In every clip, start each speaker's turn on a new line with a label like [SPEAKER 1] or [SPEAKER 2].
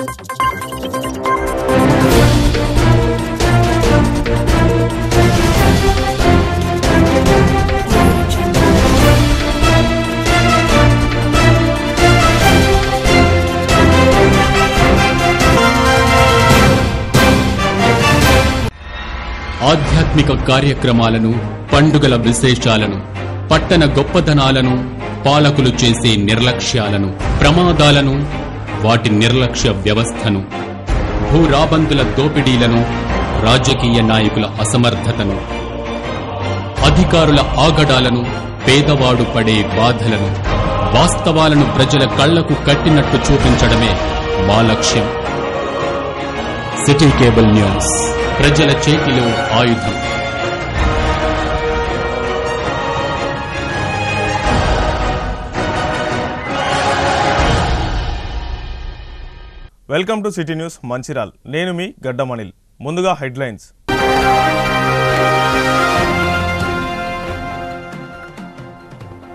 [SPEAKER 1] ఆధ్యాత్మిక కార్యక్రమాలను, పండుగల విశేషాలను, పట్టణ గొప్పదనాలను, పాలకులు చేసే నిర్లక్ష్యాలను, ప్రమాదాలను, వాటి నిర్లక్ష్య వ్యవస్థను, భూరాబందుల దోపిడీలను, రాజకీయ నాయకుల అసమర్థతను, అధికారుల ఆగడాలను, పేదవాడు పడే బాధలను, వాస్తవాలను ప్రజల కళ్లకు కట్టినట్టు చూపించడమే మా లక్ష్యం. సిటీ కేబుల్ న్యూస్, ప్రజల చేతిలో ఆయుధం.
[SPEAKER 2] Welcome to city news Mancherial. నేను మీ గడ్డమణిల్. ముందుగా హెడ్లైన్స్.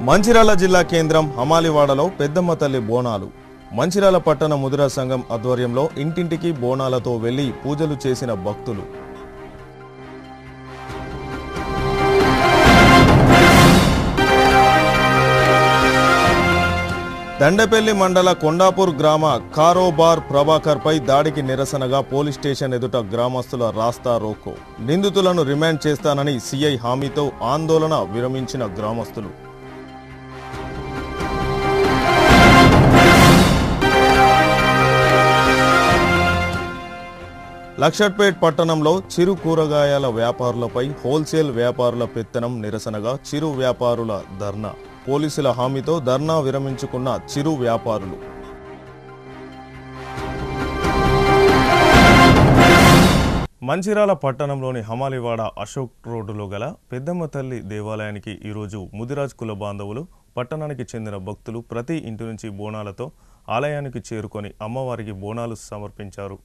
[SPEAKER 2] మంచిర్యాల జిల్లా కేంద్రం హమాలివాడలో పెద్దమ్మ తల్లి బోనాలు. మంచిర్యాల పట్టణ ముదిరా సంఘం ఆధ్వర్యంలో ఇంటింటికి బోనాలతో వెళ్లి పూజలు చేసిన భక్తులు. దండపల్లి మండల కొండాపూర్ గ్రామ కారోబార్ ప్రభాకర్ పై దాడికి నిరసనగా పోలీస్ స్టేషన్ ఎదుట గ్రామస్తుల రాస్తా రోకో. నిందితులను రిమాండ్ చేస్తానని సిఐ హామీతో ఆందోళన విరమించిన గ్రామస్తులు. లక్షట్పేట్ పట్టణంలో చిరు కూరగాయల వ్యాపారులపై హోల్సేల్ వ్యాపారుల పెత్తనం నిరసనగా చిరు వ్యాపారుల ధర్నా. పోలీసుల హామీతో ధర్నా విరమించుకున్న చిరు వ్యాపారులు. మంచిర్యాల పట్టణంలోని హమాలివాడ అశోక్ రోడ్డులో గల పెద్దమ్మ తల్లి దేవాలయానికి ఈరోజు ముదిరాజ్ కుల బాంధవులు, పట్టణానికి చెందిన భక్తులు ప్రతి ఇంటి నుంచి బోనాలతో ఆలయానికి చేరుకొని అమ్మవారికి బోనాలు సమర్పించారు.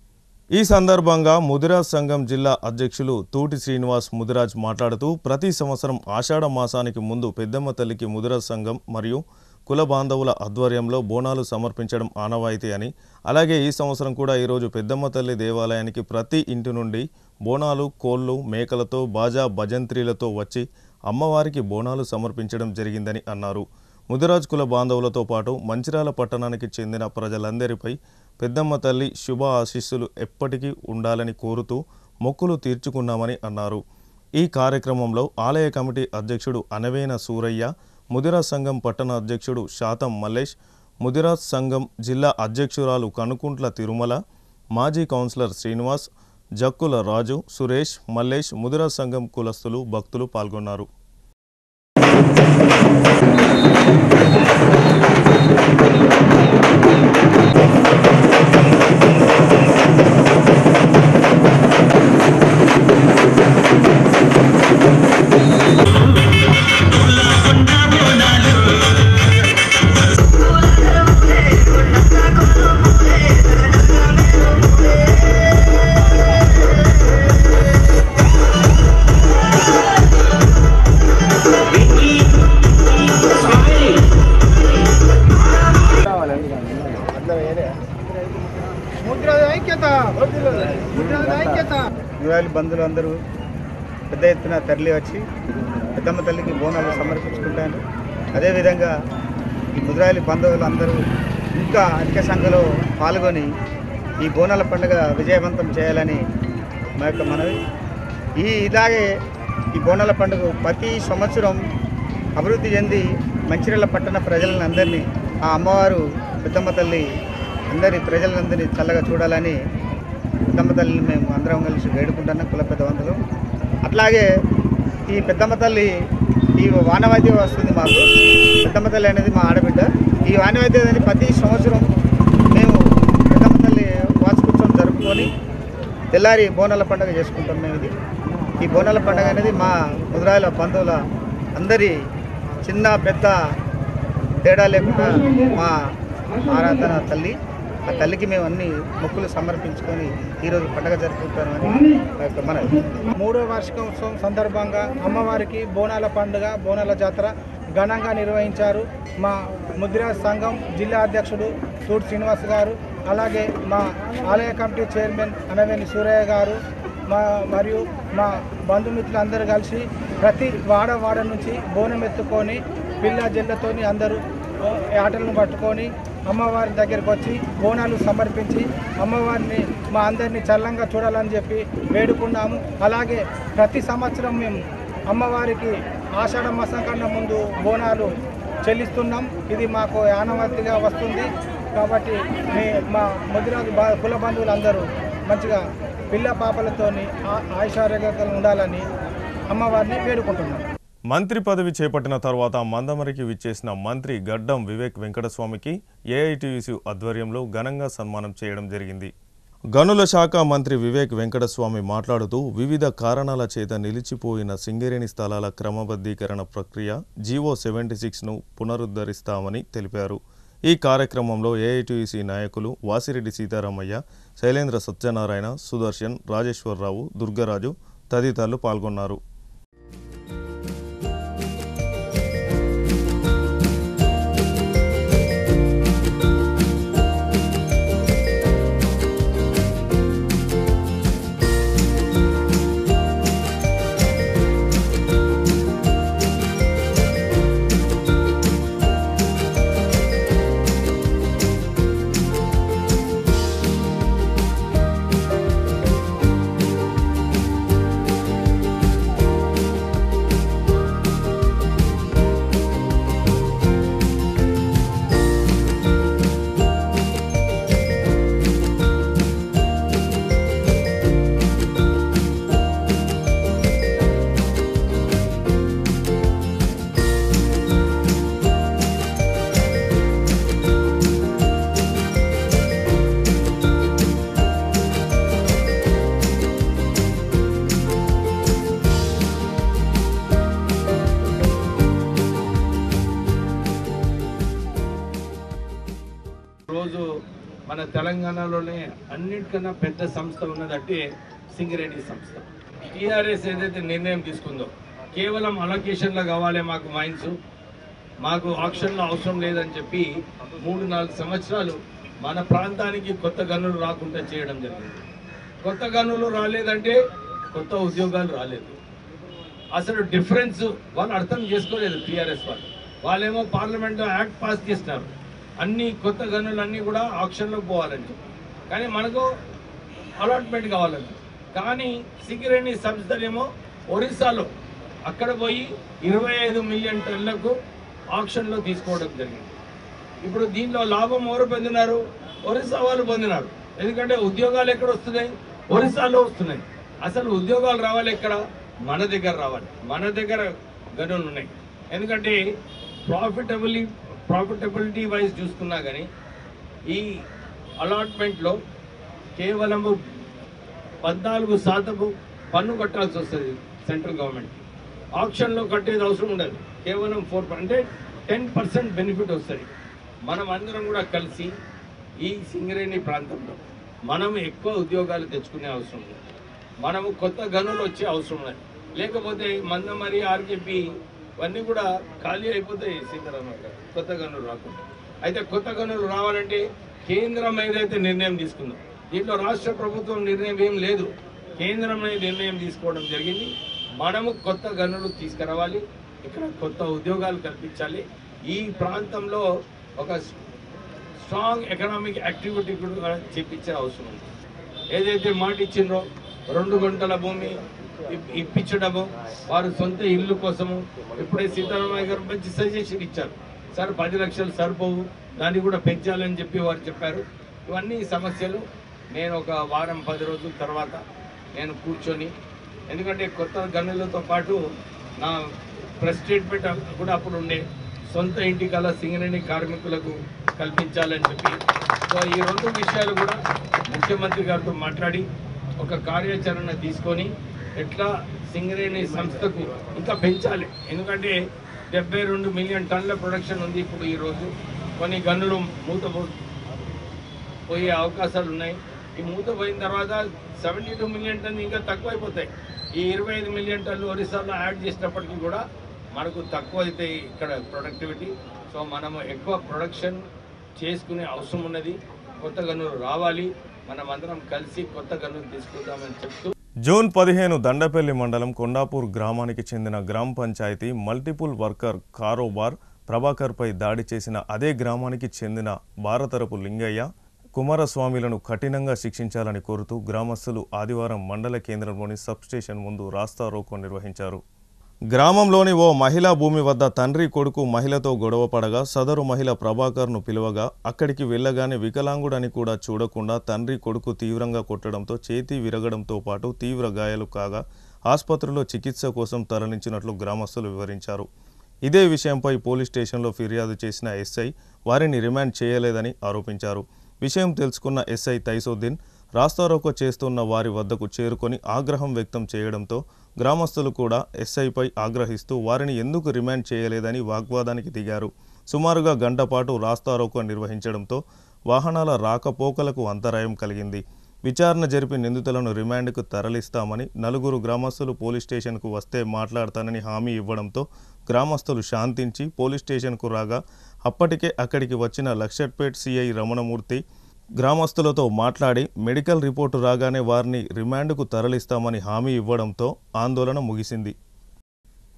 [SPEAKER 2] ఈ సందర్భంగా ముదిరాజ్ సంఘం జిల్లా అధ్యక్షులు తూటి శ్రీనివాస్ ముదిరాజ్ మాట్లాడుతూ, ప్రతి సంవత్సరం ఆషాఢ మాసానికి ముందు పెద్దమ్మ తల్లికి ముదిరాజ్ సంఘం మరియు కుల బాంధవుల ఆధ్వర్యంలో బోనాలు సమర్పించడం ఆనవాయితీ అని, అలాగే ఈ సంవత్సరం కూడా ఈరోజు పెద్దమ్మ తల్లి దేవాలయానికి ప్రతి ఇంటి నుండి బోనాలు, కోళ్లు, మేకలతో, బాజా భజంత్రీలతో వచ్చి అమ్మవారికి బోనాలు సమర్పించడం జరిగిందని అన్నారు. ముదిరాజ్ కుల బాంధవులతో పాటు మంచిర్యాల పట్టణానికి చెందిన ప్రజలందరిపై పెద్దమ్మ తల్లి శుభ ఆశీస్సులు ఎప్పటికీ ఉండాలని కోరుతూ మొక్కులు తీర్చుకున్నామని అన్నారు. ఈ కార్యక్రమంలో ఆలయ కమిటీ అధ్యక్షుడు అనవేన సూరయ్య, ముదిరాజ్ సంఘం పట్టణ అధ్యక్షుడు శాతం మల్లేష్, ముదిరాజ్ సంఘం జిల్లా అధ్యక్షురాలు కనుకుంట్ల తిరుమల, మాజీ కౌన్సిలర్ శ్రీనివాస్, జక్కుల రాజు, సురేష్, మల్లేష్, ముదిరాజ్ సంఘం కులస్తులు, భక్తులు పాల్గొన్నారు.
[SPEAKER 3] ముదిరాలి బంధువులు అందరూ పెద్ద ఎత్తున తరలి వచ్చి పెద్దమ్మ తల్లికి బోనాలు సమర్పించుకుంటారు. అదేవిధంగా ఈ ముదిరాలి బంధువులు అందరూ ఇంకా అధిక సంఖ్యలో పాల్గొని ఈ బోనాల పండుగ విజయవంతం చేయాలని మా యొక్క మనవి. ఇలాగే ఈ బోనాల పండుగ ప్రతి సంవత్సరం అభివృద్ధి చెంది మంచిర్యాల పట్టణ ప్రజలందరినీ ఆ అమ్మవారు పెద్దమ్మ తల్లి ప్రజలందరినీ చల్లగా చూడాలని పెద్దమ్మ తల్లిని మేము అందరం కలిసి వేడుకుంటున్నాం, కుల పెద్దవంతులు. అట్లాగే ఈ పెద్దమ్మ తల్లి ఈ వానవాయితీ వస్తుంది మాకు. పెద్దమ్మ తల్లి అనేది మా ఆడబిడ్డ. ఈ వానవాయితీ అనేది ప్రతి సంవత్సరం మేము పెద్దమ్మ తల్లి వార్షికోత్సవం జరుపుకొని తెల్లారి బోనాల పండుగ చేసుకుంటాం మేము. ఈ బోనాల పండుగ అనేది మా ముదిరాల బంధువుల అందరి చిన్న పెద్ద తేడా లేకుండా మా ఆరాధన తల్లి, ఆ తల్లికి మేము అన్ని మొక్కులు సమర్పించుకొని ఈరోజు పండుగ జరుపుకుంటామని మన
[SPEAKER 4] 3వ వార్షికోత్సవం సందర్భంగా అమ్మవారికి బోనాల పండుగ, బోనాల జాతర ఘనంగా నిర్వహించారు. మా ముదిరాజ్ సంఘం జిల్లా అధ్యక్షుడు తూటి శ్రీనివాస్ గారు, అలాగే మా ఆలయ కమిటీ చైర్మన్ అనవేని సూరయ్య గారు మరియు మా బంధుమిత్రులందరూ కలిసి ప్రతి వాడ నుంచి బోనం ఎత్తుకొని పిల్ల జల్లతోని అందరూ ఆటలను పట్టుకొని అమ్మవారి దగ్గరికి వచ్చి బోనాలు సమర్పించి అమ్మవారిని మా అందరినీ చల్లంగా చూడాలని చెప్పి వేడుకున్నాము. అలాగే ప్రతి సంవత్సరం మేము అమ్మవారికి ఆషాఢ మాసం కన్నా ముందు బోనాలు చెల్లిస్తున్నాం. ఇది మాకు ఆనవాయితీగా వస్తుంది. కాబట్టి మా ముదిరాజు కుల బంధువులందరూ మంచిగా పిల్ల పాపలతోని ఆయుషారోగ్యాలు ఉండాలని అమ్మవారిని వేడుకుంటున్నాం.
[SPEAKER 2] మంత్రి పదవి చేపట్టిన తర్వాత మందమరికి విచ్చేసిన మంత్రి గడ్డం వివేక్ వెంకటస్వామికి ఏఐటీయూసీ ఆధ్వర్యంలో ఘనంగా సన్మానం చేయడం జరిగింది. గనుల శాఖ మంత్రి వివేక్ వెంకటస్వామి మాట్లాడుతూ వివిధ కారణాల చేత నిలిచిపోయిన సింగరేణి స్థలాల క్రమబద్ధీకరణ ప్రక్రియ జీవో 76ను పునరుద్ధరిస్తామని తెలిపారు. ఈ కార్యక్రమంలో ఏఐటీయూసీ నాయకులు వాసిరెడ్డి సీతారామయ్య, శైలేంద్ర సత్యనారాయణ, సుదర్శన్, రాజేశ్వరరావు, దుర్గరాజు తదితరులు పాల్గొన్నారు.
[SPEAKER 5] మన తెలంగాణలోనే అన్నిటికన్నా పెద్ద సంస్థ ఉన్నదంటే సింగరేణి సంస్థ. టీఆర్ఎస్ ఏదైతే నిర్ణయం తీసుకుందో కేవలం అలొకేషన్లో కావాలి మాకు మైన్స్, మాకు ఆక్షన్లో అవసరం లేదని చెప్పి 3-4 సంవత్సరాలు మన ప్రాంతానికి కొత్త గనులు రాకుండా చేయడం జరిగింది. కొత్త గనులు రాలేదంటే కొత్త ఉద్యోగాలు రాలేదు. అసలు డిఫరెన్స్ వాళ్ళు అర్థం చేసుకోలేదు. టీఆర్ఎస్ వాళ్ళేమో పార్లమెంట్లో యాక్ట్ పాస్ చేసినారు, అన్ని కొత్త గనులన్నీ కూడా ఆక్షన్లోకి పోవాలని చెప్పి. కానీ మనకు అలాట్మెంట్ కావాలని. కానీ సింగరేణి సంస్థలేమో ఒరిస్సాలో అక్కడ పోయి 25 మిలియన్ టన్నులకు ఆక్షన్లో తీసుకోవడం జరిగింది. ఇప్పుడు దీనిలో లాభం ఎవరు పొందినారు? ఒరిస్సా వాళ్ళు పొందినారు. ఎందుకంటే ఉద్యోగాలు ఎక్కడ వస్తున్నాయి? ఒరిస్సాలో వస్తున్నాయి. అసలు ఉద్యోగాలు రావాలి ఎక్కడ? మన దగ్గర రావాలి. మన దగ్గర గనులు ఉన్నాయి. ఎందుకంటే ప్రాఫిటబిలిటీ వైజ్ చూసుకున్నా కానీ ఈ అలాట్మెంట్లో కేవలము 14% పన్ను కట్టాల్సి వస్తుంది సెంట్రల్ గవర్నమెంట్. ఆప్షన్లో కట్టేది అవసరం ఉండదు. కేవలం 10% బెనిఫిట్ వస్తుంది. మనం అందరం కూడా కలిసి ఈ సింగరేణి ప్రాంతంలో మనం ఎక్కువ ఉద్యోగాలు తెచ్చుకునే అవసరం ఉంది. మనము కొత్త గనులు వచ్చే అవసరం లేదు. లేకపోతే మందమరి, ఆర్కేపీ ఇవన్నీ కూడా ఖాళీ అయిపోతాయి సీతారామయ్య గారు, కొత్త గనులు రాకుండా. అయితే కొత్త గనులు రావాలంటే కేంద్రం ఏదైతే నిర్ణయం తీసుకుందో, దీంట్లో రాష్ట్ర ప్రభుత్వం నిర్ణయం ఏం లేదు, కేంద్రం నిర్ణయం తీసుకోవడం జరిగింది. మనము కొత్త గనులు తీసుకురావాలి, ఇక్కడ కొత్త ఉద్యోగాలు కల్పించాలి. ఈ ప్రాంతంలో ఒక స్ట్రాంగ్ ఎకనామిక్ యాక్టివిటీ కూడా చేపించే అవసరం ఉంది. ఏదైతే మాట ఇచ్చిండ్రో 2 గంటల భూమి ఇప్పించడము, వారు సొంత ఇల్లు కోసము ఇప్పుడే సీతారామయ్య గారు మంచి సజెషన్ ఇచ్చారు. సార్ 10 లక్షలు సరిపోవు, దాన్ని కూడా పెంచాలని చెప్పి వారు చెప్పారు. ఇవన్నీ సమస్యలు నేను ఒక వారం 10 రోజుల తర్వాత నేను కూర్చొని, ఎందుకంటే కొత్త గనులతో పాటు నా ప్రెస్ స్టేట్మెంట్ కూడా అప్పుడు ఉండే, సొంత ఇంటి కల సింగరేణి కార్మికులకు కల్పించాలని చెప్పి. సో ఈ 2 విషయాలు కూడా ముఖ్యమంత్రి గారితో మాట్లాడి ఒక కార్యాచరణ తీసుకొని ఎట్లా సింగరేణి సంస్థకు ఇంకా పెంచాలి. ఎందుకంటే 72 మిలియన్ టన్నుల ప్రొడక్షన్ ఉంది ఇప్పుడు. ఈరోజు కొన్ని గనులు మూత పోయే అవకాశాలు ఉన్నాయి. ఈ మూత పోయిన తర్వాత 72 మిలియన్ టన్ను ఇంకా తక్కువైపోతాయి. ఈ 25 మిలియన్ టన్నులు ఒరిస్సాలో యాడ్ చేసినప్పటికీ కూడా మనకు తక్కువ అవుతాయి ఇక్కడ ప్రొడక్టివిటీ. సో మనము ఎక్కువ ప్రొడక్షన్ చేసుకునే అవసరం ఉన్నది. కొత్త గన్నులు రావాలి, మనం అందరం కలిసి కొత్త గన్నులు తీసుకుందామని చెప్తూ
[SPEAKER 2] జూన్ 15 దండపల్లి మండలం కొండాపూర్ గ్రామానికి చెందిన గ్రామ పంచాయతీ మల్టిపుల్ వర్కర్ కారోబార్ ప్రభాకర్పై దాడి చేసిన అదే గ్రామానికి చెందిన భారతరపు లింగయ్య కుమారస్వామిలను కఠినంగా శిక్షించాలని కోరుతూ గ్రామస్తులు ఆదివారం మండల కేంద్రంలోని సబ్స్టేషన్ ముందు రాస్తా రోకో నిర్వహించారు. గ్రామంలోని ఓ మహిళా భూమి వద్ద తండ్రి కొడుకు మహిళతో గొడవ పడగా సదరు మహిళ ప్రభాకర్ను పిలువగా అక్కడికి వెళ్ళగానే వికలాంగుడని కూడా చూడకుండా తండ్రి కొడుకు తీవ్రంగా కొట్టడంతో చేతి విరగడంతో పాటు తీవ్ర గాయాలు కాగా ఆసుపత్రిలో చికిత్స కోసం తరలించినట్లు గ్రామస్తులు వివరించారు. ఇదే విషయంపై పోలీస్ స్టేషన్లో ఫిర్యాదు చేసిన ఎస్ఐ వారిని రిమాండ్ చేయలేదని ఆరోపించారు. విషయం తెలుసుకున్న ఎస్ఐ తైసోద్దీన్ రాస్తారోకో చేస్తున్న వారి వద్దకు చేరుకొని ఆగ్రహం వ్యక్తం చేయడంతో గ్రామస్తులు కూడా ఎస్ఐపై ఆగ్రహిస్తూ వారిని ఎందుకు రిమాండ్ చేయలేదని వాగ్వాదానికి దిగారు. సుమారుగా గంట పాటు రాస్తారోకో నిర్వహించడంతో వాహనాల రాకపోకలకు అంతరాయం కలిగింది. విచారణ జరిపి నిందితులను రిమాండ్కు తరలిస్తామని నలుగురు గ్రామస్తులు పోలీస్ స్టేషన్కు వస్తే మాట్లాడతానని హామీ ఇవ్వడంతో గ్రామస్తులు శాంతించి పోలీస్ స్టేషన్కు రాగా అప్పటికే అక్కడికి వచ్చిన లక్షట్పేట్ సిఐ రమణమూర్తి గ్రామస్తులతో మాట్లాడి మెడికల్ రిపోర్టు రాగానే వారిని రిమాండ్కు తరలిస్తామని హామీ ఇవ్వడంతో ఆందోళన ముగిసింది.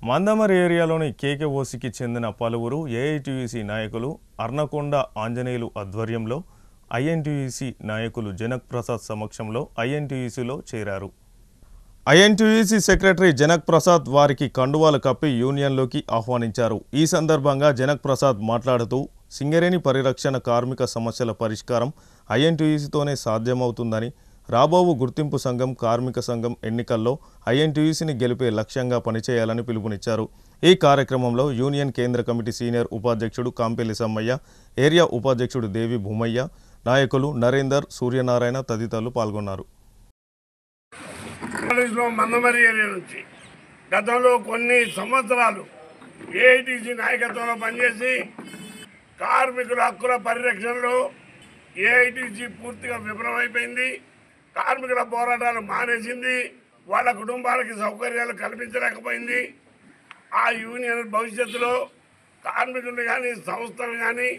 [SPEAKER 2] మందమరి ఏరియాలోని కేకేఓసికి చెందిన పలువురు ఏఐటీయూసీ నాయకులు అర్నకొండ ఆంజనేయులు ఆధ్వర్యంలో ఐఎన్టీయూసీ నాయకులు జనక్ ప్రసాద్ సమక్షంలో ఐఎన్టీయూసీలో చేరారు. ఐఎన్టీయూసీ సెక్రటరీ జనక్ ప్రసాద్ వారికి కండువాలు కప్పి యూనియన్లోకి ఆహ్వానించారు. ఈ సందర్భంగా జనక్ ప్రసాద్ మాట్లాడుతూ సింగరేణి పరిరక్షణ కార్మిక సమస్యల పరిష్కారం ఐఎన్టీయూసీతోనే సాధ్యమవుతుందని, రాబోవు గుర్తింపు సంఘం కార్మిక సంఘం ఎన్నికల్లో ఐఎన్టీయూసీని గెలిపే లక్ష్యంగా పనిచేయాలని పిలుపునిచ్చారు. ఈ కార్యక్రమంలో యూనియన్ కేంద్ర కమిటీ సీనియర్ ఉపాధ్యక్షుడు కాంపెల్లి సమ్మయ్య, ఏరియా ఉపాధ్యక్షుడు దేవి భూమయ్య, నాయకులు నరేందర్, సూర్యనారాయణ తదితరులు పాల్గొన్నారు.
[SPEAKER 6] మందమరి ఏరియా నుంచి గతంలో కొన్ని సంవత్సరాలు ఏఐటీసీ నాయకత్వంలో పనిచేసి కార్మికుల హక్కుల పరిరక్షణలో ఏఐటీసీ పూర్తిగా విఫలమైపోయింది. కార్మికుల పోరాటాలు మానేసింది. వాళ్ళ కుటుంబాలకి సౌకర్యాలు కల్పించలేకపోయింది. ఆ యూనియన్ భవిష్యత్తులో కార్మికులు కానీ సంస్థలు కానీ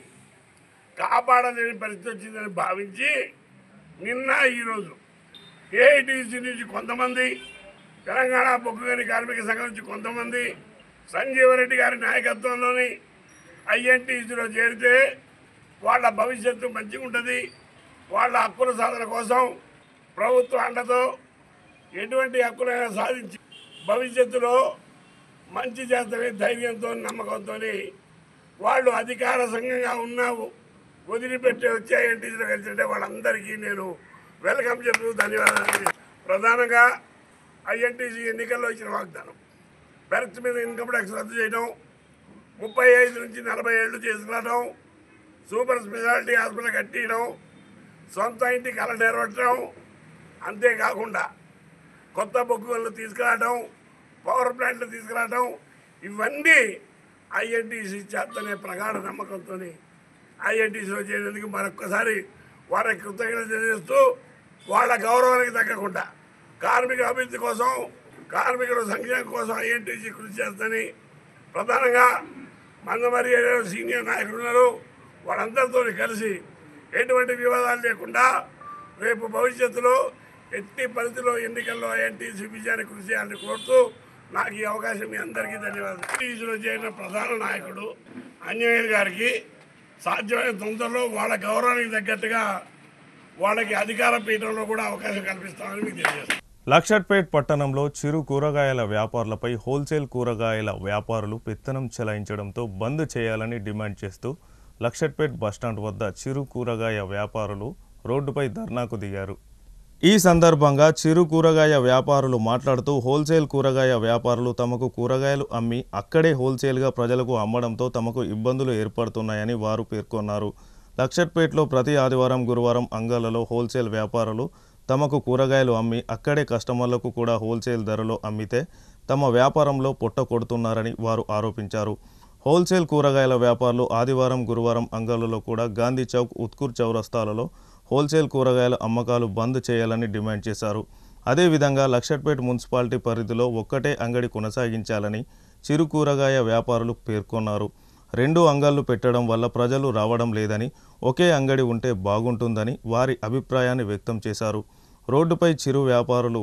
[SPEAKER 6] కాపాడలేని పరిస్థితి వచ్చిందని భావించి నిన్న ఈరోజు ఏఐటీసీ నుంచి కొంతమంది, తెలంగాణ బొగ్గుగని కార్మిక సంఘం నుంచి కొంతమంది, సంజీవరెడ్డి గారి నాయకత్వంలోని ఐఎన్టీసీలో చేరితే వాళ్ళ భవిష్యత్తు మంచిగా ఉంటుంది. వాళ్ళ హక్కుల సాధన కోసం ప్రభుత్వ అండతో ఎటువంటి హక్కులైనా సాధించి భవిష్యత్తులో మంచి చేస్తామని ధైర్యంతో నమ్మకంతో వాళ్ళు అధికార సంఘంగా ఉన్నావు వదిలిపెట్టి వచ్చి ఐఎన్టీసీలో కలిసి వాళ్ళందరికీ నేను వెల్కమ్ చెప్తూ ధన్యవాదాలు. ప్రధానంగా ఐఎన్టీసీ ఎన్నికల్లో ఇచ్చిన వాగ్దానం బెర్త్ మీద ఇన్కమ్ ట్యాక్స్ రద్దు చేయడం, 35 నుంచి 40 ఏళ్ళు చేసుకురావడం, సూపర్ స్పెషాలిటీ హాస్పిటల్ కట్టియడం, సొంత ఇంటి కళ నెరవేర్చడం, అంతేకాకుండా కొత్త బొగ్గులు తీసుకురావడం, పవర్ ప్లాంట్లు తీసుకురావడం, ఇవన్నీ ఐఎన్టీసీ చేస్తనే ప్రగాఢ నమ్మకంతో ఐఎన్టీసీలో చేరేందుకు మరొక్కసారి వారికి కృతజ్ఞత తెలియజేస్తూ వాళ్ళ గౌరవానికి తగ్గకుండా కార్మిక అభివృద్ధి కోసం, కార్మికుల సంక్షేమం కోసం ఐఎన్టీసీ కృషి చేస్తుందని ప్రధానంగా మందమరి సీనియర్ నాయకులు ఉన్నారు. వాళ్ళందరితో కలిసి ఎటువంటి వివాదాలు లేకుండా రేపు భవిష్యత్తులో ఎట్టి పరిస్థితుల్లో ఎన్నికల్లో ఐఎన్టీసీ విజయాన్ని కృషి చేయాలని కోరుతూ నాకు ఈ అవకాశం మీ అందరికీ ధన్యవాదాలు. ఐఎన్టీసీలో చేరిన ప్రధాన నాయకుడు ఆంజనేయులు గారికి సాధ్యమైన తొందరలో వాళ్ళ గౌరవానికి తగ్గట్టుగా వాళ్ళకి అధికార పీఠంలో కూడా అవకాశం కల్పిస్తామని మీకు తెలియజేస్తాను.
[SPEAKER 2] లక్షట్పేట్ పట్టణంలో చిరు కూరగాయల వ్యాపారులపై హోల్సేల్ కూరగాయల వ్యాపారులు పెత్తనం చెలాయించడంతో బంద్ చేయాలని డిమాండ్ చేస్తూ లక్షట్పేట్ బస్టాండ్ వద్ద చిరు కూరగాయ వ్యాపారులు రోడ్డుపై ధర్నాకు దిగారు. ఈ సందర్భంగా చిరు కూరగాయ వ్యాపారులు మాట్లాడుతూ హోల్సేల్ కూరగాయ వ్యాపారులు తమకు కూరగాయలు అమ్మి అక్కడే హోల్సేల్గా ప్రజలకు అమ్మడంతో తమకు ఇబ్బందులు ఏర్పడుతున్నాయని వారు పేర్కొన్నారు. లక్షట్పేట్లో ప్రతి ఆదివారం గురువారం అంగళ్ళలో హోల్సేల్ వ్యాపారులు తమకు కూరగాయలు అమ్మి అక్కడే కస్టమర్లకు కూడా హోల్సేల్ ధరలో అమ్మితే తమ వ్యాపారంలో పొట్ట కొడుతున్నారని వారు ఆరోపించారు. హోల్సేల్ కూరగాయల వ్యాపారులు ఆదివారం గురువారం అంగళ్ళలో కూడా గాంధీ చౌక్, ఉత్కూర్ చౌరస్తాలలో హోల్సేల్ కూరగాయల అమ్మకాలు బంద్ చేయాలని డిమాండ్ చేశారు. అదేవిధంగా లక్షట్పేట్ మున్సిపాలిటీ పరిధిలో ఒక్కటే అంగడి కొనసాగించాలని చిరు కూరగాయ వ్యాపారులు పేర్కొన్నారు. 2 అంగళ్ళు పెట్టడం వల్ల ప్రజలు రావడం లేదని, ఒకే అంగడి ఉంటే బాగుంటుందని వారి అభిప్రాయాన్ని వ్యక్తం చేశారు. రోడ్డుపై చిరు వ్యాపారులు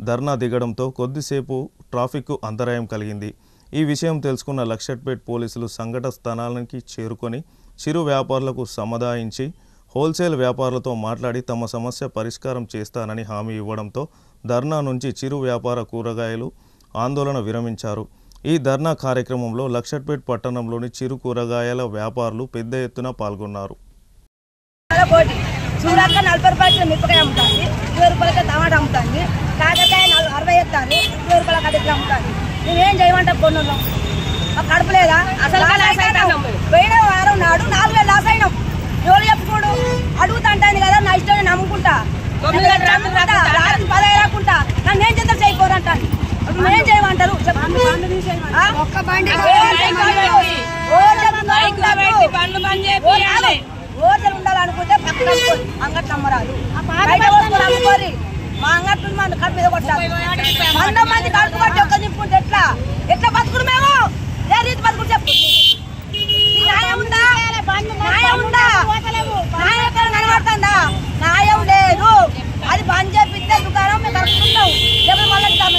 [SPEAKER 2] ధర్నా దిగడంతో కొద్దిసేపు ట్రాఫిక్కు అంతరాయం కలిగింది. ఈ విషయం తెలుసుకున్న లక్షట్పేట్ పోలీసులు సంఘటన స్థానానికి చేరుకొని చిరు వ్యాపారులకు సముదాయించి హోల్సేల్ వ్యాపారులతో మాట్లాడి తమ సమస్య పరిష్కారం చేస్తానని హామీ ఇవ్వడంతో ధర్నా నుంచి చిరు వ్యాపార కూరగాయలు ఆందోళన విరమించారు. ఈ ధర్నా కార్యక్రమంలో లక్షట్పేట్ పట్టణంలోని చిరు కూరగాయల వ్యాపారులు పెద్ద ఎత్తున పాల్గొన్నారు.
[SPEAKER 7] చూడక 40 రూపాయలు మిరపకాయ అమ్ముతుంది, 20 రూపాయలకి టమాటా అమ్ముతుంది, కాకరకాయ 60 ఎత్తారు, 20 రూపాయల కడిగి అమ్ముతుంది. మేమేం చేయమంటాం? కొన్నాం మాకు కడుపు లేదా? అసలు పోయిన వారం నాడు 4 లాస్ అయినాం. ఎవరు చెప్పుకోడు? అడుగుతుంటాను కదా, నా ఇష్టం నేను నమ్ముకుంటా, రాత్రి 10 రాకుంటా నన్ను ఏం చేద్దాం చేయకూరంటాను. మేం చేయమంటారు? ఓటలు ఉండాలనుకుంటే పక్కన అంగట్లు అమ్మరాదు, బయట వస్తువులు అమ్ముకోరి. మా అంగట్లు మన కడుపు మీద కొట్టాలి. 100 మంది కడుపు కొట్టి ఒక్క నింపుకుంటే ఎట్లా బతుకుడు? మేము ఏ రీతి బతుకుడు చెప్పు. న్యాయం ఉందా? న్యాయం ఉందా? న్యాయం కనబడుతుందా? న్యాయం లేదు. అది బంద్ చేపిస్తే దుకాణం మేము కడుపుకుంటాం, ఎవరి వల్ల చెప్తాం,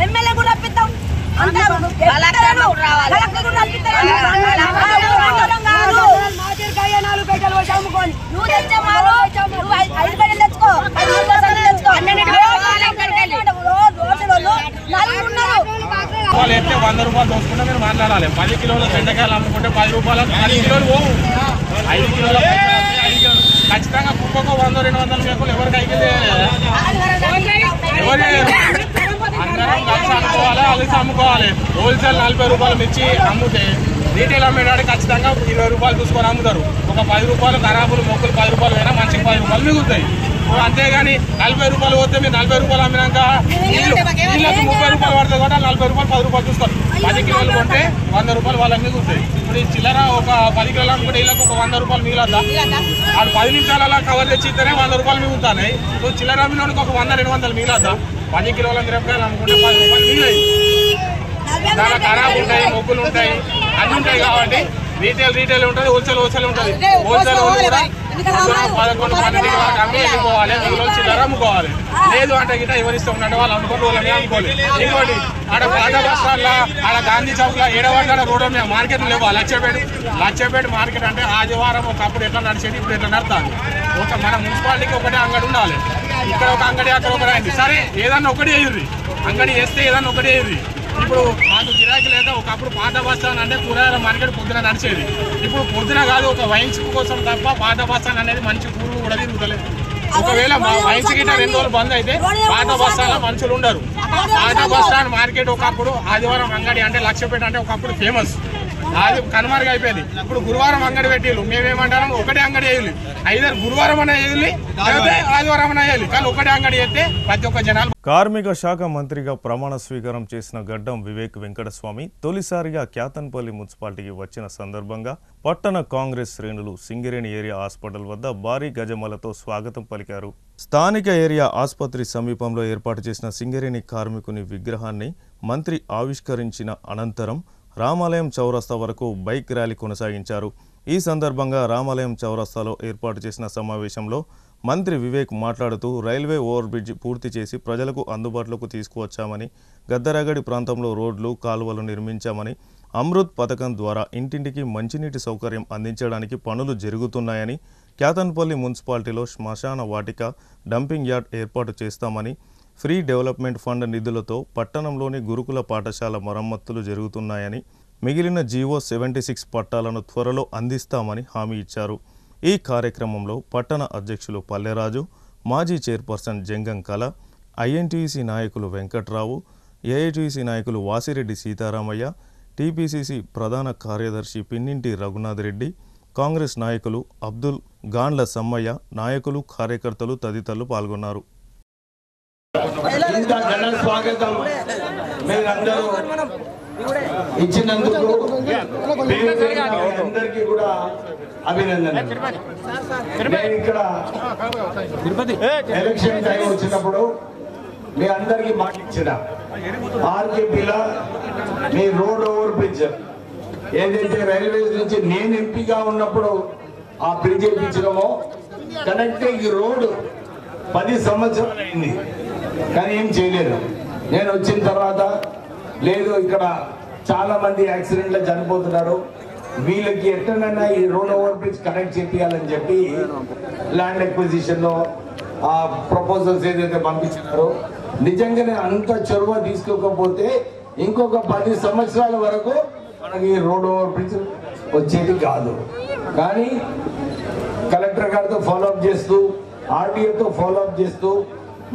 [SPEAKER 7] ఎమ్మెల్యే కూడా రప్పిస్తాం, నువ్వు తెచ్చే మాలు 5 గంటలు తెచ్చుకో,
[SPEAKER 8] 100 రూపాయలు దోసుకుంటే మీరు మాట్లాడాలి. 10 కిలోల బెండకాయలు అమ్ముకుంటే 10 రూపాయలు, 10 కిలోలు పోవు. 5 కిలోల ఖచ్చితంగా కుక్కకు 100-200 మేకలు ఎవరికి అయితే ఎవరు అందరం కలిసి అమ్ముకోవాలి, కలిసి అమ్ముకోవాలి. హోల్సేల్ 40 రూపాయలు మిర్చి అమ్ముతే రీటైల్ అమ్మేటానికి ఖచ్చితంగా 20 రూపాయలు చూసుకొని అమ్ముతారు. ఒక 10 రూపాయలు ఖరాబులు మొక్కలు 10 రూపాయలు అయినా మంచికి 10 రూపాయలు మిగులుతాయి. అంతేగాని 40 రూపాయలు పోతే మీరు 40 రూపాయలు అమ్మినాక వీళ్ళకి 30 రూపాయలు పడుతుంది కూడా 40 రూపాయలు 10 రూపాయలు చూసుకోరు. 10 కిలోలు కొంటే 100 రూపాయలు వాళ్ళకి మిగులుతాయి. ఇప్పుడు ఈ చిల్లర ఒక 10 కిలోలు అనుకుంటే వీళ్ళకి ఒక 100 రూపాయలు మిగిలద్దా? వాళ్ళు 10 నిమిషాలు అలా కవర్ తెచ్చి ఇస్తేనే 100 రూపాయలు మిగులుతాయి. ఇప్పుడు చిల్లర అమ్మినోడికి ఒక 100-200 మిగిలద్దా? 10 కిలోల మిరపకాయలు అనుకుంటే 10 రూపాయలు మిగిలాయి. చాలా ఖరాబ్ ఉంటాయి, మొగ్గులు ఉంటాయి, అన్ని ఉంటాయి. కాబట్టి రీటైల్ ఉంటుంది, హోల్సేల్ ఉంటుంది. హోల్సేల్ కూడా 11-12 వరకు అమ్మి వెళ్ళిపోవాలి, చిల్లర అమ్ముకోవాలి. లేదు అంటే గిట్ట ఎవరిస్తూ ఉన్నట్టు వాళ్ళు అమ్ముకోవాలి, వాళ్ళని అమ్ముకోవాలి. ఇంకోటి ఆడ పాత బస్టాండ్లో, ఆడ గాంధీ చౌక్లో ఏడవాడ రోడ్డు మీద మార్కెట్ లేవు. లక్షపేట మార్కెట్ అంటే ఆదివారం ఒకప్పుడు ఎట్లా నడిచేది, ఇప్పుడు ఎట్లా నడుతుంది. మన మున్సిపాలిటీకి ఒకటే అంగడి ఉండాలి. ఇక్కడ ఒక అంగడి, అక్కడ ఒకటి అయింది. సరే ఏదన్నా ఒకటి వేయుర్రి, అంగడి వేస్తే ఏదన్నా ఒకటి వేయుర్రి. ఇప్పుడు మాకు గిరాకీ లేక ఒకప్పుడు పాత బస్టాండ్ అంటే కూరగాయల మార్కెట్ పొద్దున నడిచేది. ఇప్పుడు పొద్దున కాదు, ఒక వైన్స్ కోసం తప్ప పాత బస్టాండ్ అనేది మంచి కూరలు కూడా తిరుగుతలేదు. ఒకవేళ మా వైన్స్ గిట్ట 2 రోజులు బంద్ అయితే పాత బస్టాండ్లో మనుషులు ఉండరు. పాత బస్టాండ్ మార్కెట్ ఒకప్పుడు ఆదివారం అంగడి అంటే లక్షపేట అంటే ఒకప్పుడు ఫేమస్, అది కనుమరుగు అయిపోయింది. ఇప్పుడు గురువారం అంగడి పెట్టిళ్ళు. మేమేమంటాం? ఒకటే అంగడి వేయాలి, ఐదర్ గురువారం అనే వేయాలి, లేకపోతే ఆదివారం అనే వేయాలి, కానీ ఒకటే అంగడి వేస్తే ప్రతి ఒక్క జనాలు.
[SPEAKER 2] కార్మిక శాఖ మంత్రిగా ప్రమాణ స్వీకారం చేసిన గడ్డం వివేక్ వెంకటస్వామి తొలిసారిగా క్యాతన్పల్లి మున్సిపాలిటీకి వచ్చిన సందర్భంగా పట్టణ కాంగ్రెస్ శ్రేణులు సింగరేణి ఏరియా హాస్పిటల్ వద్ద భారీ గజమాలతో స్వాగతం పలికారు. స్థానిక ఏరియా ఆసుపత్రి సమీపంలో ఏర్పాటు చేసిన సింగరేణి కార్మికుని విగ్రహాన్ని మంత్రి ఆవిష్కరించిన అనంతరం రామాలయం చౌరస్తా వరకు బైక్ ర్యాలీ కొనసాగించారు. ఈ సందర్భంగా రామాలయం చౌరస్తాలో ఏర్పాటు చేసిన సమావేశంలో మంత్రి వివేక్ మాట్లాడుతూ రైల్వే ఓవర్ బ్రిడ్జ్ పూర్తి చేసి ప్రజలకు అందుబాటులోకి తీసుకువచ్చామని, గద్దరగడి ప్రాంతంలో రోడ్లు, కాలువలు నిర్మించామని, అమృత్ పథకం ద్వారా ఇంటింటికి మంచినీటి సౌకర్యం అందించడానికి పనులు జరుగుతున్నాయని, క్యాతన్పల్లి మున్సిపాలిటీలో శ్మశాన వాటిక, డంపింగ్ యార్డ్ ఏర్పాటు చేస్తామని, ఫ్రీ డెవలప్మెంట్ ఫండ్ నిధులతో పట్టణంలోని గురుకుల పాఠశాల మరమ్మతులు జరుగుతున్నాయని, మిగిలిన జీవో 76 పట్టాలను త్వరలో అందిస్తామని హామీ ఇచ్చారు. ఈ కార్యక్రమంలో పట్టణ అధ్యక్షులు పల్లెరాజు, మాజీ చైర్పర్సన్ జంగం కళ, ఐఎన్టీసీ నాయకులు వెంకట్రావు, ఏఐటీసీ నాయకులు వాసిరెడ్డి సీతారామయ్య, టీపీసీసీ ప్రధాన కార్యదర్శి పిన్నింటి రఘునాథ్ రెడ్డి, కాంగ్రెస్ నాయకులు అబ్దుల్ గాండ్ల సమ్మయ్య, నాయకులు, కార్యకర్తలు తదితరులు పాల్గొన్నారు.
[SPEAKER 9] ఇంత ఘన స్వాగతం మీరందరూ ఇచ్చినందుకు అందరికీ కూడా అభినందనలు. నేను ఇక్కడ ఎలక్షన్ టైం వచ్చినప్పుడు మీ అందరికీ మాట ఇచ్చిన ఆర్కేపీలో మీ రోడ్ ఓవర్ బ్రిడ్జ్ ఏదైతే రైల్వేస్ నుంచి నేను ఎంపీగా ఉన్నప్పుడు ఆ బ్రిడ్జ్ చేయించడమో కనెక్టింగ్ రోడ్ 10 సంవత్సరాలు అయింది, కానీ ఏం చేయలేదు. నేను వచ్చిన తర్వాత లేదు, ఇక్కడ చాలా మంది యాక్సిడెంట్లో చనిపోతున్నారు, వీళ్ళకి ఎట్టనైనా ఈ రోడ్ ఓవర్ బ్రిడ్జ్ కనెక్ట్ చేయాలని చెప్పి ల్యాండ్ ఎక్విజిషన్లో ఆ ప్రపోజల్స్ ఏదైతే పంపించినారో, నిజంగానే అంత చొరవ తీసుకోకపోతే ఇంకొక 10 సంవత్సరాల వరకు మనకి రోడ్ ఓవర్ బ్రిడ్జ్ వచ్చేది కాదు. కానీ కలెక్టర్ గారితో ఫాలోఅప్ చేస్తూ, ఆర్డీఓతో ఫాలోఅప్ చేస్తూ,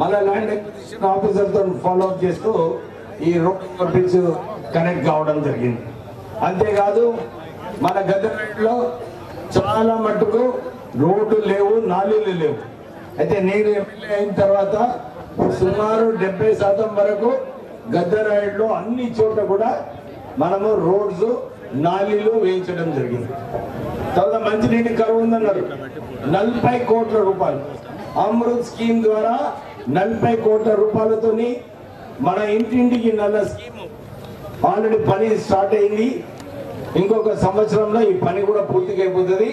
[SPEAKER 9] మళ్ళీ ల్యాండ్ ఎక్విజిషన్ ఆఫీసర్తో ఫాలోఅప్ చేస్తూ ఈ రోడ్ ఓవర్ బ్రిడ్జ్ కనెక్ట్ కావడం జరిగింది. అంతేకాదు మన గద్దెలో చాలా మట్టుకు రోడ్లు లేవు, నాలీలు లేవు. అయితే నేను ఎమ్మెల్యే అయిన తర్వాత సుమారు 70% వరకు గద్దెరాయుడులో అన్ని చోట్ల కూడా మనము రోడ్స్, నాలీలు వేయించడం జరిగింది. తర్వాత మంచినీటి కరువు ఉందన్నారు, 40 కోట్ల రూపాయలు అమృత్ స్కీమ్ ద్వారా 40 కోట్ల రూపాయలతోని మన ఇంటింటికి నల్ల స్కీమ్ ఆల్రెడీ పని స్టార్ట్ అయింది. ఇంకొక సంవత్సరంలో ఈ పని కూడా పూర్తిగా అయిపోతుంది.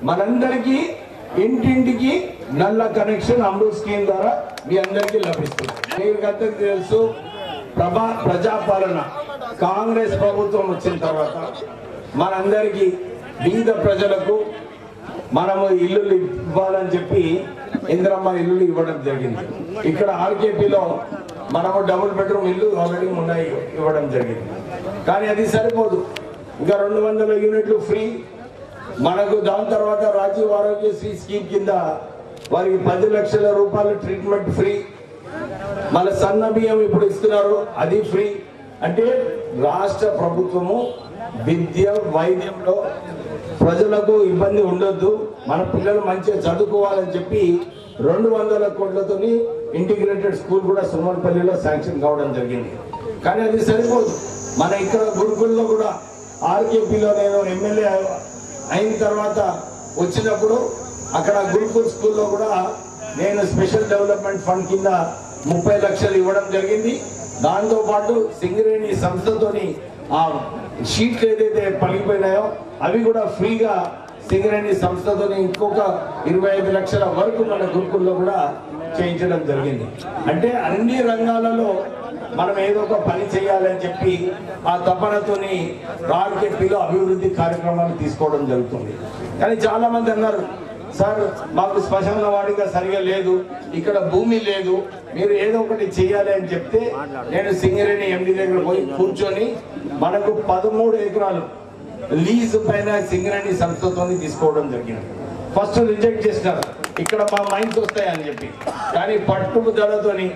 [SPEAKER 9] మనందరికీ ఇంటింటికి నల్ల కనెక్షన్ అమృత్ స్కీమ్ ద్వారా మీ అందరికీ లభిస్తుంది. మీకు అందరికీ తెలుసు, ప్రజాపాలన కాంగ్రెస్ ప్రభుత్వం వచ్చిన తర్వాత మనందరికీ బీద ప్రజలకు మనము ఇల్లులు ఇవ్వాలని చెప్పి ఇందిరమ్మ ఇల్లులు ఇవ్వడం జరిగింది. ఇక్కడ ఆర్కేపీలో మనము డబుల్ బెడ్రూమ్ ఇల్లు ఆల్రెడీ ఉన్నాయి, ఇవ్వడం జరిగింది. కానీ అది సరిపోదు, ఇంకా 200 యూనిట్లు ఫ్రీ మనకు. దాని తర్వాత రాజీవ్ ఆరోగ్యశ్రీ స్కీమ్ కింద వారికి 10 లక్షల రూపాయల ట్రీట్మెంట్ ఫ్రీ. మన సన్న బియ్యం ఇప్పుడు ఇస్తున్నారు, అది ఫ్రీ. అంటే రాష్ట్ర ప్రభుత్వము విద్య, వైద్యంలో ప్రజలకు ఇబ్బంది ఉండొద్దు, మన పిల్లలు మంచిగా చదువుకోవాలని చెప్పి 200 కోట్లతోని ఇంటిగ్రేటెడ్ స్కూల్ కూడా సుమన్పల్లిలో శాంక్షన్ కావడం జరిగింది. కానీ అది సరిపోదు. మన ఇక్కడ గురుకుల్లో కూడా ఆర్కేపీలో నేను ఎమ్మెల్యే అయిన తర్వాత వచ్చినప్పుడు అక్కడ గురుకుల్ స్కూల్లో కూడా నేను స్పెషల్ డెవలప్మెంట్ ఫండ్ కింద 30 లక్షలు ఇవ్వడం జరిగింది. దాంతోపాటు సింగరేణి సంస్థతోని ఆ షీట్లు ఏదైతే పలిగిపోయినాయో అవి కూడా ఫ్రీగా సింగరేణి సంస్థతోని ఇంకొక 25 లక్షల వరకు మన గురుకుల్లో కూడా చేయించడం జరిగింది. అంటే అన్ని రంగాలలో మనం ఏదో ఒక పని చేయాలని చెప్పి ఆ తపనతోని ఆర్కేపీలో అభివృద్ధి కార్యక్రమాలు తీసుకోవడం జరుగుతుంది. కానీ చాలా మంది అన్నారు, సార్ మాకు శ్మశాన వాడిగా సరిగా లేదు, ఇక్కడ భూమి లేదు, మీరు ఏదో ఒకటి చేయాలి అని చెప్తే నేను సింగరేణి ఎండి దగ్గర పోయి కూర్చొని మనకు 13 ఎకరాలు లీజ్ పైన సింగరేణి సంస్థతో తీసుకోవడం జరిగింది. ఫస్ట్ రిజెక్ట్ చేసినారు, ఇక్కడ మా మైన్స్ వస్తాయని చెప్పి. కానీ పట్టుదలతోని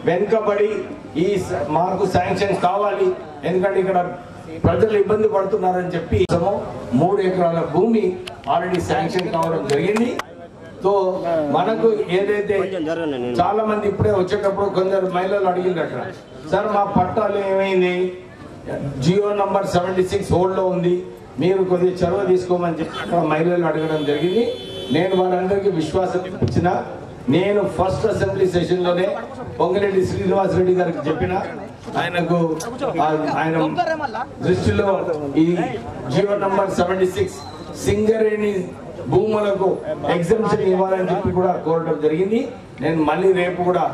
[SPEAKER 9] వెనుకబడి ఈ మాకు శాంక్షన్ కావాలి, ఎందుకంటే ఇక్కడ ప్రజలు ఇబ్బంది పడుతున్నారని చెప్పి 3 ఎకరాల భూమి ఆల్రెడీ శాంక్షన్ కావడం జరిగింది. సో మనకు ఏదైతే చాలా మంది ఇప్పుడే వచ్చేటప్పుడు కొందరు మహిళలు అడిగిందట, సార్ మా పట్టాలు ఏమైంది, జియో నంబర్ 76 హోల్డ్లో ఉంది, మీరు కొద్దిగా చొరవ తీసుకోమని చెప్పి అక్కడ మహిళలు అడగడం జరిగింది. నేను వారందరికీ విశ్వాసం ఇచ్చిన. నేను ఫస్ట్ అసెంబ్లీ సెషన్లోనే పొంగిరెడ్డి శ్రీనివాసరెడ్డి గారికి చెప్పిన, ఆయనకు ఆయన దృష్టిలో ఈ జియో నంబర్ 76 సింగరేణి భూములకు ఎగ్జంప్షన్ ఇవ్వాలని చెప్పి కూడా కోరడం జరిగింది. నేను మళ్ళీ రేపు కూడా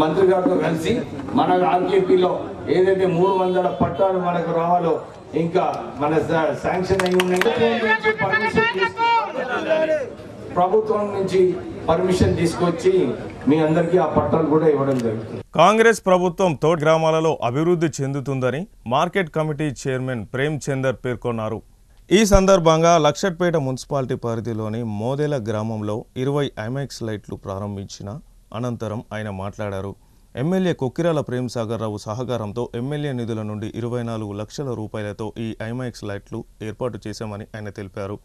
[SPEAKER 9] మంత్రి గారితో కలిసి మన ఆర్కేపీలో ఏదైతే 300 పట్టాలు మనకు రావాలో ఇంకా మన శాంక్షన్ అయి ఉన్నాయి, ప్రభుత్వం నుంచి పర్మిషన్ తీసుకొచ్చి మీ అందరికీ ఆ పట్టాలు కూడా ఇవ్వడం జరుగుతుంది.
[SPEAKER 2] కాంగ్రెస్ ప్రభుత్వం తోటి గ్రామాలలో అభివృద్ధి చెందుతుందని market committee chairman Prem Chander పేర్కొన్నారు. ఈ సందర్భంగా లక్షట్పేట మున్సిపాలిటీ పరిధిలోని మోదెల గ్రామంలో 20 ఐమాక్స్ లైట్లు ప్రారంభించిన అనంతరం ఆయన మాట్లాడారు. ఎమ్మెల్యే కొక్కిరాల ప్రేమ్ సాగర్ రావు సహకారంతో ఎమ్మెల్యే నిధుల నుండి 24 లక్షల రూపాయలతో ఈ ఐమాక్స్ లైట్లు ఏర్పాటు చేశామని ఆయన తెలిపారు.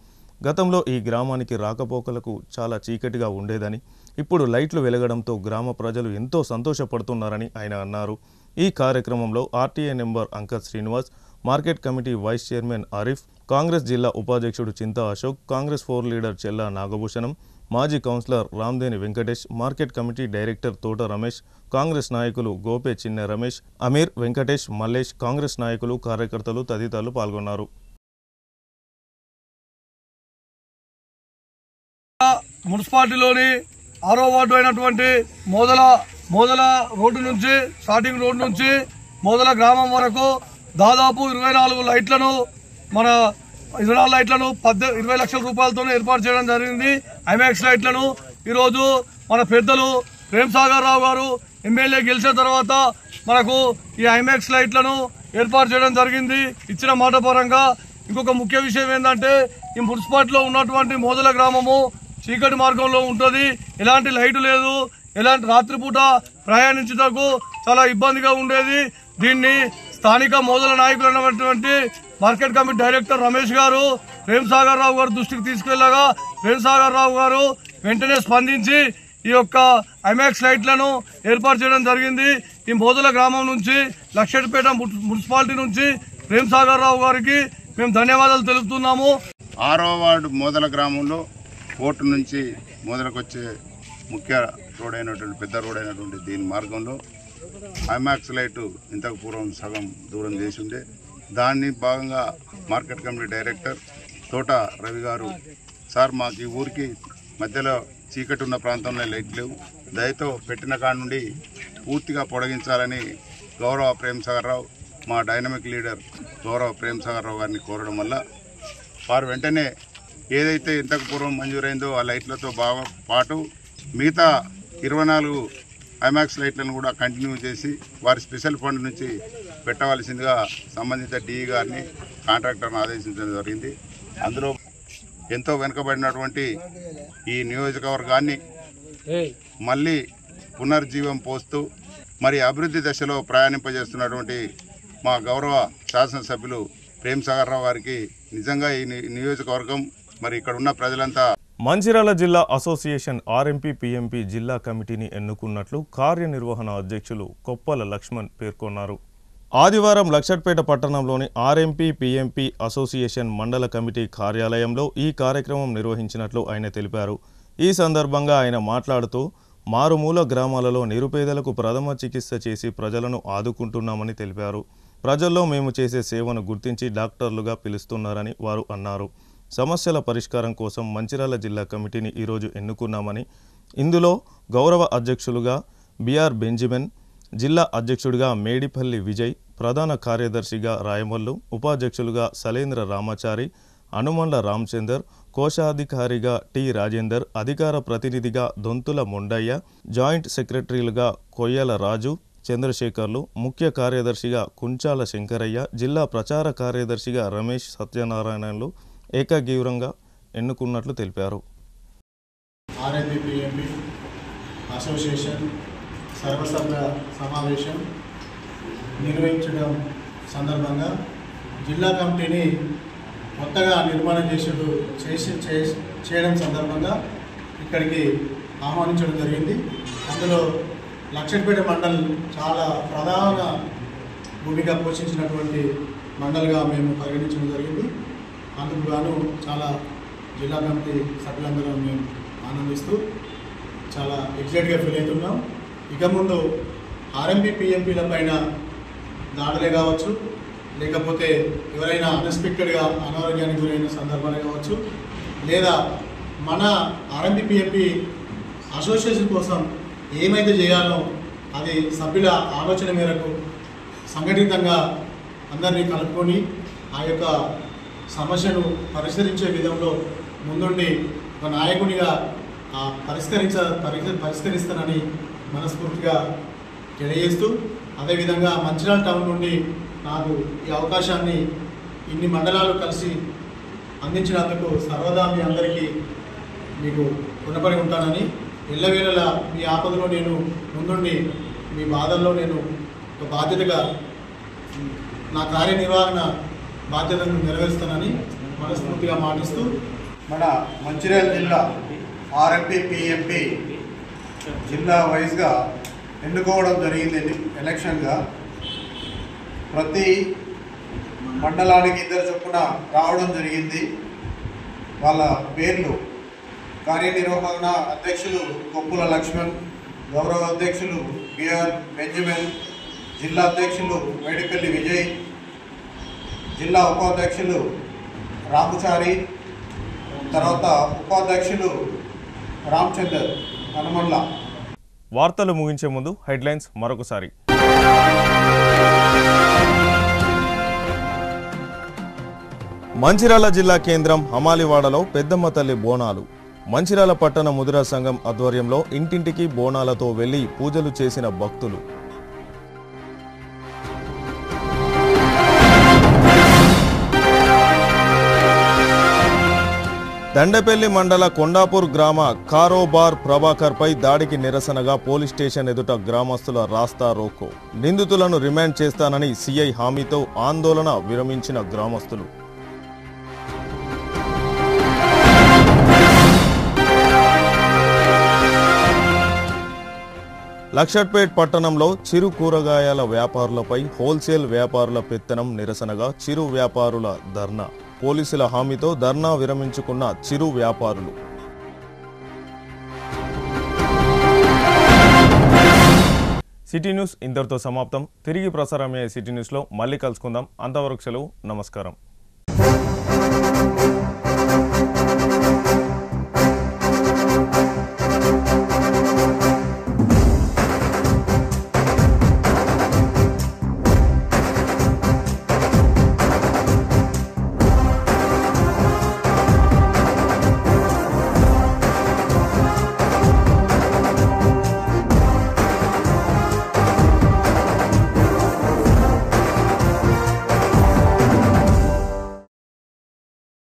[SPEAKER 2] గతంలో ఈ గ్రామానికి రాకపోకలకు చాలా చీకటిగా ఉండేదని, ఇప్పుడు లైట్లు వెలగడంతో గ్రామ ప్రజలు ఎంతో సంతోషపడుతున్నారని ఆయన అన్నారు. ఈ కార్యక్రమంలో RTA number Ankat Srinivas, market committee vice chairman Arif, Congress జిల్లా ఉపాధ్యక్షుడు చింతా అశోక్, కాంగ్రెస్ 4 లీడర్ చెల్లా నాగభూషణం, మాజీ councillor Ramdeni Venkatesh, market committee director Thota Ramesh, Congress నాయకులు గోపే చిన్న రమేష్, అమీర్, వెంకటేష్, మల్లేష్, కాంగ్రెస్ నాయకులు, కార్యకర్తలు తదితరులు పాల్గొన్నారు.
[SPEAKER 10] మున్సిపాలిటీలోని 6వ వార్డు అయినటువంటి మోదల రోడ్డు నుంచి స్టార్టింగ్ రోడ్డు నుంచి మోదల గ్రామం వరకు దాదాపు 24 లైట్లను మన 24 లైట్లను 20 లక్షల రూపాయలతో ఏర్పాటు చేయడం జరిగింది. ఐమాక్స్ లైట్లను ఈరోజు మన పెద్దలు ప్రేమ్ సాగర్ రావు గారు ఎమ్మెల్యే గెలిచిన తర్వాత మనకు ఈ ఐమాక్స్ లైట్లను ఏర్పాటు చేయడం జరిగింది. ఇచ్చిన మాట పరంగా ఇంకొక ముఖ్య విషయం ఏంటంటే ఈ మున్సిపాలిటీలో ఉన్నటువంటి మోదల గ్రామము చీకటి మార్గంలో ఉంటుంది. ఎలాంటి లైటు లేదు. ఎలాంటి రాత్రిపూట ప్రయాణించుటకు చాలా ఇబ్బందిగా ఉండేది. దీన్ని స్థానిక మోదల నాయకులైనటువంటి మార్కెట్ కమిటీ డైరెక్టర్ రమేష్ గారు ప్రేమ్ సాగర్ రావు గారు దృష్టికి తీసుకెళ్లగా ప్రేమ్ సాగర్ రావు గారు వెంటనే స్పందించి ఈ యొక్క ఐమాక్స్ లైట్లను ఏర్పాటు చేయడం జరిగింది. ఈ మోదల గ్రామం నుంచి లక్షెట్పేట మున్సిపాలిటీ నుంచి ప్రేమ్ సాగర్ రావు గారికి మేము ధన్యవాదాలు తెలుపుతున్నాము.
[SPEAKER 11] 6వ వార్డు మోదల గ్రామంలో కోర్టు నుంచి మోదలకు వచ్చే ముఖ్య రోడ్ అయినటువంటి పెద్ద రోడ్ అయినటువంటి దీని మార్గంలో ఐమాక్స్ లైటు ఇంతకు పూర్వం సగం దూరం చేసి ఉండే దాన్ని భాగంగా మార్కెట్ కమిటీ డైరెక్టర్ తోట రవి గారు సార్ మాకు ఈ ఊరికి మధ్యలో చీకటి ఉన్న ప్రాంతంలో లైట్ లేవు, దయతో పెట్టిన కాడ నుండి పూర్తిగా పొడిగించాలని గౌరవ ప్రేమ్ సాగర్ రావు మా డైనమిక్ లీడర్ గౌరవ ప్రేమ్ సాగర్ రావు గారిని కోరడం వల్ల వారు వెంటనే ఏదైతే ఇంతకు పూర్వం మంజూరైందో ఆ లైట్లతో పాటు మిగతా 24 ఐమాక్స్ లైట్లను కూడా కంటిన్యూ చేసి వారి స్పెషల్ ఫండ్ నుంచి పెట్టవలసిందిగా సంబంధిత డిఈ గారిని కాంట్రాక్టర్ను ఆదేశించడం జరిగింది. అందులో ఎంతో వెనుకబడినటువంటి ఈ నియోజకవర్గాన్ని మళ్ళీ పునర్జీవం పోస్తూ మరి అభివృద్ధి దశలో ప్రయాణింపజేస్తున్నటువంటి మా గౌరవ శాసనసభ్యులు ప్రేమ్ సాగర్ రావు గారికి నిజంగా ఈ నియోజకవర్గం మరి ఇక్కడ ఉన్న ప్రజలంతా
[SPEAKER 2] మంచిర్యాల జిల్లా అసోసియేషన్ ఆర్ఎంపీ పీఎంపీ జిల్లా కమిటీని ఎన్నుకున్నట్లు కార్యనిర్వహణ అధ్యక్షులు కొప్పల లక్ష్మణ్ పేర్కొన్నారు. ఆదివారం లక్షట్పేట పట్టణంలోని ఆర్ఎంపీ పీఎంపీ అసోసియేషన్ మండల కమిటీ కార్యాలయంలో ఈ కార్యక్రమం నిర్వహించినట్లు ఆయన తెలిపారు. ఈ సందర్భంగా ఆయన మాట్లాడుతూ మారుమూల గ్రామాలలో నిరుపేదలకు ప్రథమ చికిత్స చేసి ప్రజలను ఆదుకుంటున్నామని తెలిపారు. ప్రజల్లో మేము చేసే సేవను గుర్తించి డాక్టర్లుగా పిలుస్తున్నారని వారు అన్నారు. సమస్యల పరిష్కారం కోసం మంచిర్యాల జిల్లా కమిటీని ఈరోజు ఎన్నుకున్నామని, ఇందులో గౌరవ అధ్యక్షులుగా బిఆర్ బెంజమిన్, జిల్లా అధ్యక్షుడిగా మేడిపల్లి విజయ్, ప్రధాన కార్యదర్శిగా రాయమల్లు, ఉపాధ్యక్షులుగా సలేంద్ర రామాచారి, అనుమండ్ల రామచందర్, కోశాధికారిగా టి రాజేందర్, అధికార ప్రతినిధిగా దొంతుల మొండయ్య, జాయింట్ సెక్రటరీలుగా కొయ్యల రాజు, చంద్రశేఖర్లు, ముఖ్య కార్యదర్శిగా కుంచాల శంకరయ్య, జిల్లా ప్రచార కార్యదర్శిగా రమేష్ సత్యనారాయణలు ఏకగ్రీవంగా ఎన్నుకున్నట్లు తెలిపారు.
[SPEAKER 12] ఆర్ఎంపీ అసోసియేషన్ సర్వసభ్య సమావేశం నిర్వహించడం సందర్భంగా జిల్లా కమిటీని కొత్తగా నిర్మాణం చేయడం సందర్భంగా ఇక్కడికి ఆహ్వానించడం జరిగింది. అందులో లక్షట్పేట మండల్ చాలా ప్రధాన భూమిక పోషించినటువంటి మండల్గా మేము పరిగణించడం జరిగింది. అందుకు గాను చాలా జిల్లా కమిటీ సభ్యులందరూ మేము ఆనందిస్తూ చాలా ఎగ్జైట్గా ఫీల్ అవుతున్నాం. ఇక ముందు ఆర్ఎంపీ పీఎంపీల పైన దాడులే కావచ్చు, లేకపోతే ఎవరైనా అన్ఎక్స్పెక్టెడ్గా అనారోగ్యానికి గురైన సందర్భాలు కావచ్చు, లేదా మన ఆర్ఎంపీ పీఎంపీ అసోసియేషన్ కోసం ఏమైతే చేయాలో అది సభ్యుల ఆలోచన మేరకు సంఘటితంగా అందరినీ కలుపుకొని ఆ యొక్క సమస్యను పరిష్కరించే విధంలో ముందుండి ఒక నాయకునిగా పరిష్కరిస్తానని మనస్ఫూర్తిగా తెలియజేస్తూ, అదేవిధంగా మంచిర్యాల టౌన్ నుండి నాకు ఈ అవకాశాన్ని ఇన్ని మండలాలు కలిసి అందించినందుకు సర్వదా మీ అందరికీ మీకు రుణపడి ఉంటానని, ఎల్లవేళలా మీ ఆపదలో నేను ముందుండి మీ బాధల్లో నేను ఒక బాధ్యతగా నా కార్యనిర్వహణ బాధ్యతను నెరవేరుస్తానని మనస్ఫూర్తిగా మాటిస్తూ,
[SPEAKER 13] మన మంచిర్యాల జిల్లా ఆర్ఎంపీ పీఎంపీ జిల్లా వైజ్గా ఎన్నుకోవడం జరిగింది. ఎలక్షన్గా ప్రతి మండలానికి 2 చొప్పున రావడం జరిగింది. వాళ్ళ పేర్లు కార్యనిర్వహణ అధ్యక్షులు కొప్పుల లక్ష్మణ్, గౌరవ అధ్యక్షులు బిఆర్ బెంజమిన్, జిల్లా అధ్యక్షులు మేడిపల్లి విజయ్, జిల్లా ఉపాధ్యక్షులు రామచారి, తర్వాత ఉపాధ్యక్షులు రామచందర్ హనుమల్ల.
[SPEAKER 2] వార్తలు ముగించే ముందు హెడ్లైన్స్ మరొకసారి. మంచిర్యాల జిల్లా కేంద్రం హమాలివాడలో పెద్దమ్మ తల్లి బోనాలు. మంచిర్యాల పట్టణ ముదిరా సంఘం ఆధ్వర్యంలో ఇంటింటికి బోనాలతో వెళ్లి పూజలు చేసిన భక్తులు. దండపల్లి మండల కొండాపూర్ గ్రామ కారోబార్ ప్రభాకర్పై దాడికి నిరసనగా పోలీస్ స్టేషన్ ఎదుట గ్రామస్తుల రాస్తా రోకో. నిందితులను రిమాండ్ చేస్తానని సిఐ హామీతో ఆందోళన విరమించిన గ్రామస్తులు. లక్షట్పేట్ పట్టణంలో చిరు కూరగాయల వ్యాపారులపై హోల్సేల్ వ్యాపారుల పెత్తనం నిరసనగా చిరు వ్యాపారుల ధర్నా. పోలీసుల హామీతో ధర్నా విరమించుకున్న చిరు వ్యాపారులు. సిటీ న్యూస్ ఇంతటితో సమాప్తం. తిరిగి ప్రసారమయ్యే సిటీ న్యూస్లో మళ్ళీ కలుసుకుందాం. అంతవరకు సెలవు. నమస్కారం.